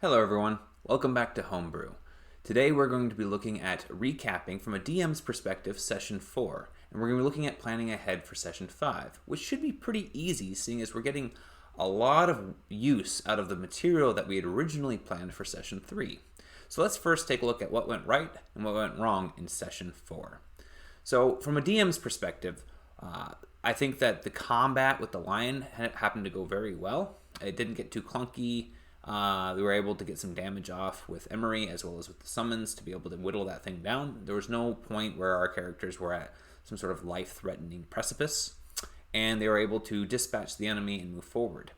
Hello everyone, welcome back to Homebrew. Today we're going to be looking at recapping from a DM's perspective Session 4, and we're going to be looking at planning ahead for Session 5, which should be pretty easy seeing as we're getting a lot of use out of the material that we had originally planned for Session 3. So let's first take a look at what went right and what went wrong in Session 4. So from a DM's perspective, I think that the combat with the lion happened to go very well. It didn't get too clunky. We were able to get some damage off with Emery as well as with the summons to be able to whittle that thing down. There was no point where our characters were at some sort of life-threatening precipice, and they were able to dispatch the enemy and move forward.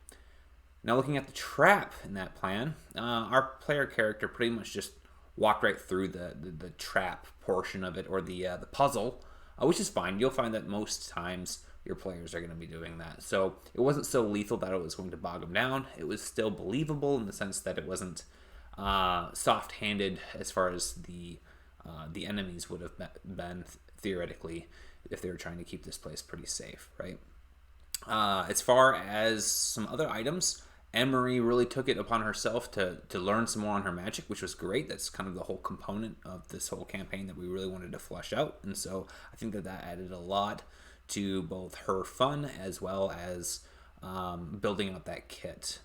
Now looking at the trap in that plan, our player character pretty much just walked right through the trap portion of it, or the puzzle, which is fine. You'll find that most times your players are going to be doing that. So it wasn't so lethal that it was going to bog them down. It was still believable in the sense that it wasn't soft-handed as far as the enemies would have been theoretically if they were trying to keep this place pretty safe, right? As far as some other items, Emery really took it upon herself to learn some more on her magic, which was great. That's kind of the whole component of this whole campaign that we really wanted to flesh out. And so I think that added a lot to both her fun as well as building out that kit.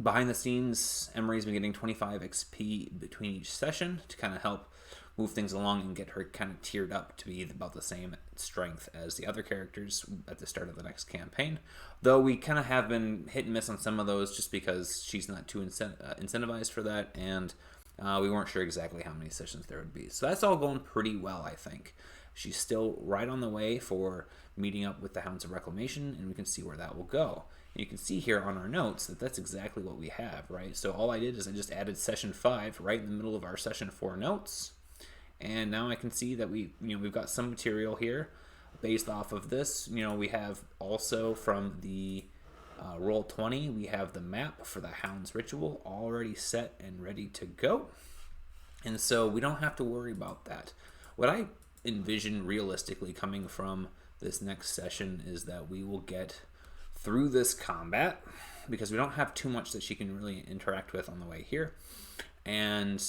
Behind the scenes, Emery's been getting 25 XP between each session to kind of help move things along and get her kind of tiered up to be about the same strength as the other characters at the start of the next campaign. Though we kind of have been hit and miss on some of those just because she's not too incentivized for that, and we weren't sure exactly how many sessions there would be. So that's all going pretty well, I think. She's still right on the way for meeting up with the Hounds of Reclamation, and we can see where that will go. And you can see here on our notes that that's exactly what we have, right? So all I did is I just added Session 5 right in the middle of our Session 4 notes. And now I can see that we've got some material here based off of this. We have also from the Roll20, we have the map for the Hounds Ritual already set and ready to go. And so we don't have to worry about that. What I envision realistically coming from this next session is that we will get through this combat because we don't have too much that she can really interact with on the way here. And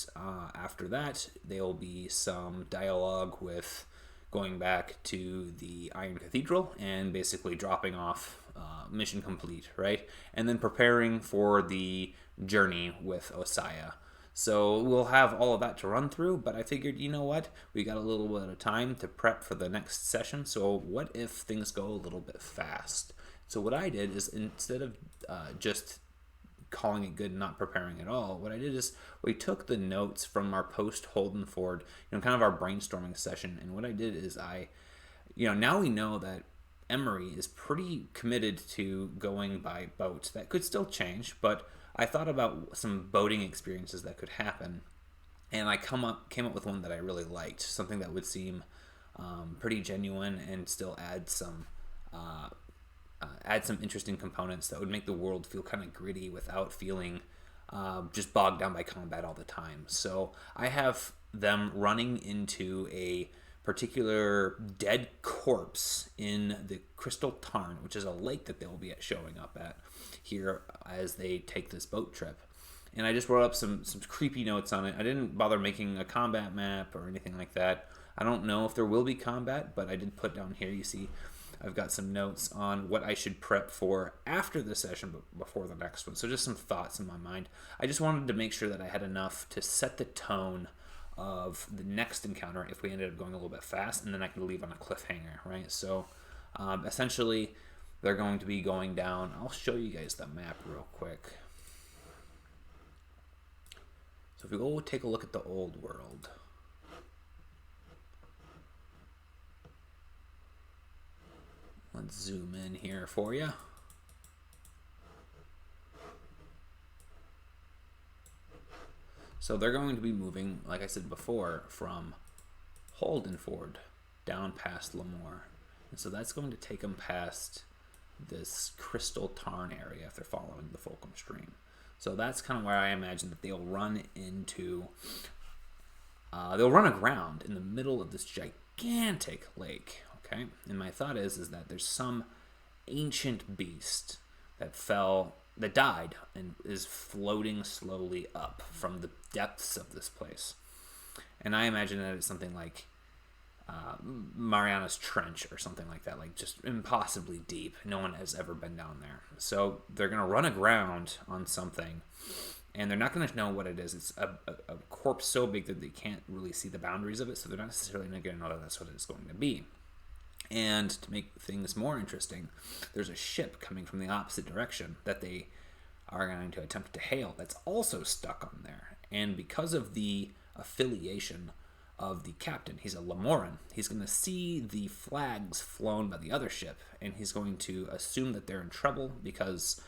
after that, there will be some dialogue with going back to the Iron Cathedral and basically dropping off mission complete, right? And then preparing for the journey with Osaya. So we'll have all of that to run through, but I figured, you know what? We got a little bit of time to prep for the next session, so what if things go a little bit fast? So what I did is instead of just calling it good and not preparing at all, what I did is we took the notes from our post Holdenford, kind of our brainstorming session, and what I did is now we know that Emery is pretty committed to going by boat. That could still change, but I thought about some boating experiences that could happen, and I came up with one that I really liked, something that would seem pretty genuine and still add some interesting components that would make the world feel kind of gritty without feeling just bogged down by combat all the time. So I have them running into a particular dead corpse in the Crystal Tarn, which is a lake that they will be showing up at here as they take this boat trip. And I just wrote up some creepy notes on it. I didn't bother making a combat map or anything like that. I don't know if there will be combat, but I did put down here, you see, I've got some notes on what I should prep for after the session but before the next one. So just some thoughts in my mind. I just wanted to make sure that I had enough to set the tone of the next encounter if we ended up going a little bit fast, and then I could leave on a cliffhanger, right? So essentially they're going to be going down. I'll show you guys the map real quick. So if we go take a look at the old world. Let's zoom in here for you. So they're going to be moving, like I said before, from Holdenford down past Lemoore. And so that's going to take them past this Crystal Tarn area if they're following the Fulcrum Stream. So that's kind of where I imagine that they'll run into... they'll run aground in the middle of this gigantic lake. Okay, and my thought is that there's some ancient beast that fell that died and is floating slowly up from the depths of this place. And I imagine that it's something like Mariana's Trench or something like that, like just impossibly deep. No one has ever been down there. So they're going to run aground on something, and they're not going to know what it is. It's a corpse so big that they can't really see the boundaries of it, so they're not necessarily going to know that that's what it's going to be. And to make things more interesting, there's a ship coming from the opposite direction that they are going to attempt to hail that's also stuck on there. And because of the affiliation of the captain, he's a Lamoran, he's going to see the flags flown by the other ship, and he's going to assume that they're in trouble because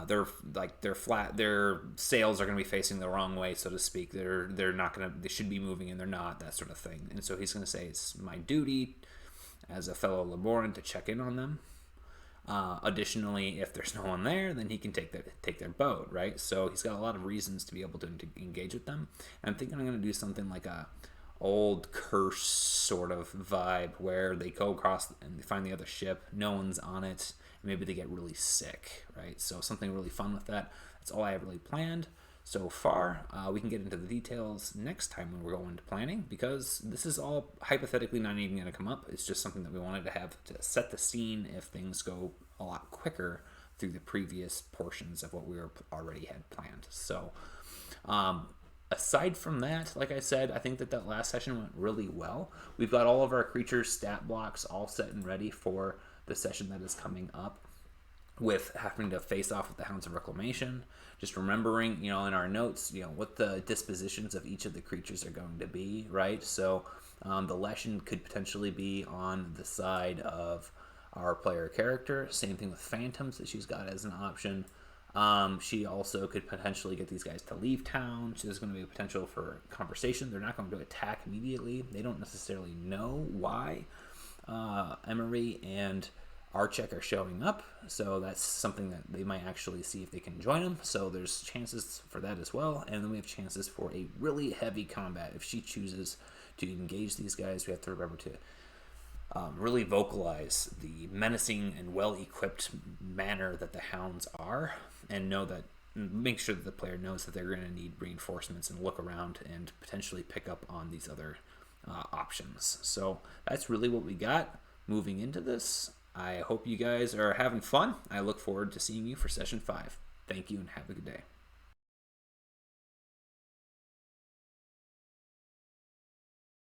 their sails are going to be facing the wrong way, so to speak. They're not going to, they should be moving and they're not, that sort of thing. And so he's going to say, it's my duty as a fellow Lamoran to check in on them. Additionally, if there's no one there, then he can take their boat, right? So he's got a lot of reasons to be able to engage with them. And I'm thinking I'm going to do something like a old curse sort of vibe where they go across and they find the other ship, no one's on it, and maybe they get really sick, right? So something really fun with that. That's all I have really planned so far. We can get into the details next time when we're going to planning, because this is all hypothetically not even going to come up. It's just something that we wanted to have to set the scene if things go a lot quicker through the previous portions of what we already had planned. So aside from that, like I said, I think that last session went really well. We've got all of our creatures' stat blocks all set and ready for the session that is coming up, with having to face off with the Hounds of Reclamation. Just remembering, in our notes, what the dispositions of each of the creatures are going to be, right? So the Leshen could potentially be on the side of our player character. Same thing with Phantoms that she's got as an option. She also could potentially get these guys to leave town. So there's going to be a potential for conversation. They're not going to attack immediately. They don't necessarily know why Emery and Archek are showing up. So that's something that they might actually see if they can join them. So there's chances for that as well. And then we have chances for a really heavy combat. If she chooses to engage these guys, we have to remember to really vocalize the menacing and well-equipped manner that the Hounds are, and make sure that the player knows that they're going to need reinforcements and look around and potentially pick up on these other options. So that's really what we got moving into this. I hope you guys are having fun. I look forward to seeing you for session 5. Thank you and have a good day.